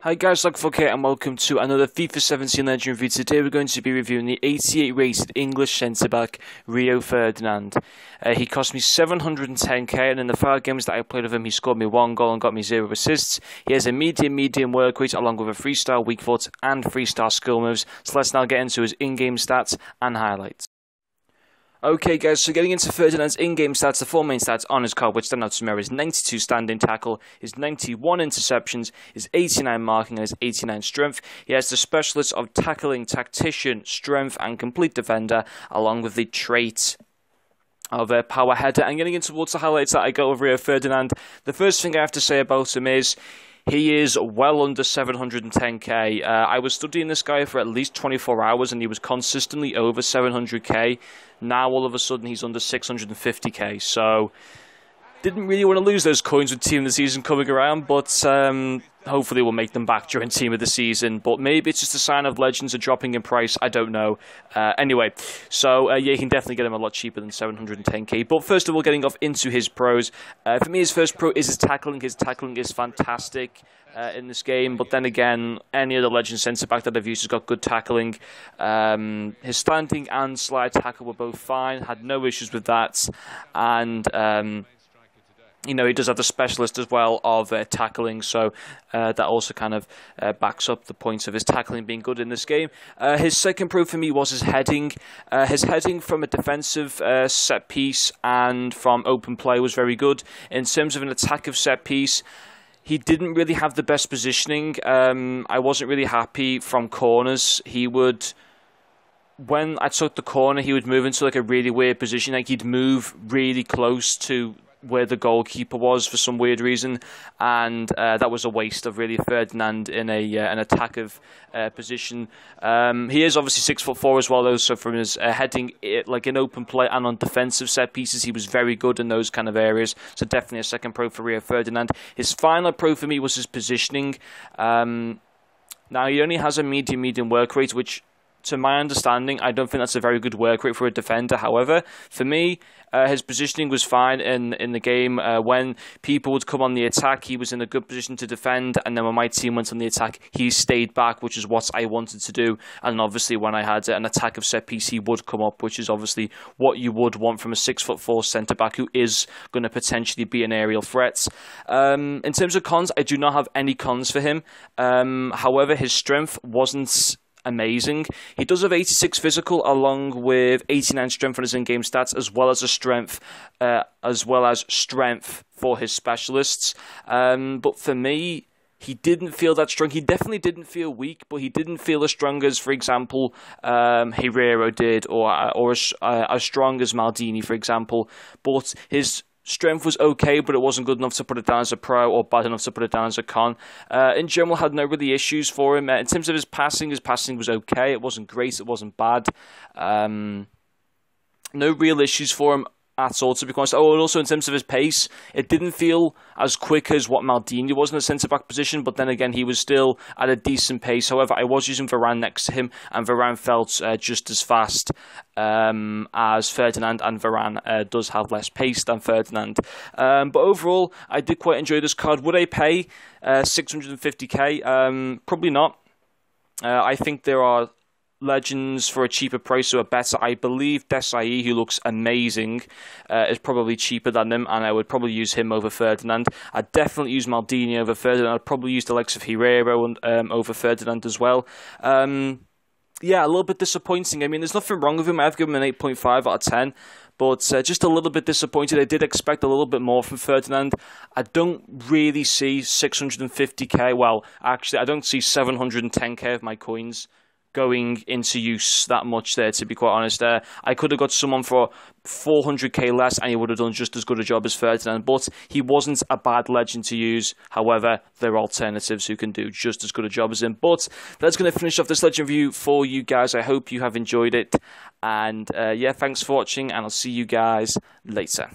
Hi guys, Logfuck here and welcome to another FIFA 17 Legend review. Today we're going to be reviewing the 88 rated English centre-back Rio Ferdinand. He cost me 710k and in the 5 games that I played with him he scored me 1 goal and got me 0 assists. He has a medium work rate along with a 3-star weak foot and 3-star skill moves. So let's now get into his in-game stats and highlights. Okay guys, so getting into Ferdinand's in-game stats, the 4 main stats on his card which stand out to me are his 92 standing tackle, his 91 interceptions, his 89 marking and his 89 strength. He has the specialists of tackling, tactician, strength and complete defender, along with the trait of a power header. And getting into towards the highlights that I got with Rio Ferdinand, the first thing I have to say about him is he is well under 710k. I was studying this guy for at least 24 hours and he was consistently over 700k. Now all of a sudden he's under 650k. So didn't really want to lose those coins with Team of the Season coming around, but hopefully we'll make them back during Team of the Season. But maybe it's just a sign of legends are dropping in price. I don't know. Anyway, so yeah, you can definitely get him a lot cheaper than 710k. But first of all, getting off into his pros. For me, his first pro is his tackling. His tackling is fantastic in this game. But then again, any other legend centre-back that I've used has got good tackling. His standing and slide tackle were both fine. Had no issues with that. And you know, he does have the specialist as well of tackling, so that also kind of backs up the points of his tackling being good in this game. His second pro for me was his heading. His heading from a defensive set piece and from open play was very good. In terms of an attack of set piece, he didn't really have the best positioning. I wasn't really happy from corners. He would, when I took the corner, he would move into like a really weird position. Like he'd move really close to where the goalkeeper was for some weird reason, and that was a waste of really Ferdinand in an attack of position. He is obviously 6'4" as well, though. So from his heading, like in open play and on defensive set pieces, he was very good in those kind of areas. So definitely a second pro for Rio Ferdinand. His final pro for me was his positioning. Now he only has a medium work rate, which, to my understanding, I don't think that's a very good work rate for a defender. However, for me, his positioning was fine in the game. When people would come on the attack, he was in a good position to defend, and then when my team went on the attack, he stayed back, which is what I wanted to do. And obviously, when I had an attack of set piece, he would come up, which is obviously what you would want from a 6'4" centre back who is going to potentially be an aerial threat. In terms of cons, I do not have any cons for him. However, his strength wasn't amazing. He does have 86 physical along with 89 strength on his in-game stats, as well as strength for his specialists. But for me, he didn't feel that strong. He definitely didn't feel weak, but he didn't feel as strong as, for example, Herrera did, or as strong as Maldini, for example. But his strength was okay, but it wasn't good enough to put it down as a pro or bad enough to put it down as a con. In general, had no really issues for him. In terms of his passing was okay. It wasn't great. It wasn't bad. No real issues for him at all, to be honest. Oh, and also in terms of his pace, it didn't feel as quick as what Maldini was in the centre-back position, but then again, he was still at a decent pace. However, I was using Varane next to him, and Varane felt just as fast as Ferdinand, and Varane does have less pace than Ferdinand. But overall, I did quite enjoy this card. Would I pay 650k? Probably not. I think there are legends for a cheaper price who are better. I believe Desai, who looks amazing, is probably cheaper than him, and I would probably use him over Ferdinand. I'd definitely use Maldini over Ferdinand. I'd probably use the likes of Herrera over Ferdinand as well. Yeah, a little bit disappointing. I mean, there's nothing wrong with him. I've given him an 8.5 out of 10. But just a little bit disappointed. I did expect a little bit more from Ferdinand. I don't really see 650k. Well, actually, I don't see 710k of my coins going into use that much there, to be quite honest. I could have got someone for 400k less and he would have done just as good a job as Ferdinand, but he wasn't a bad legend to use. However, there are alternatives who can do just as good a job as him. But that's going to finish off this legend review for you guys. I hope you have enjoyed it, and yeah, thanks for watching, and I'll see you guys later.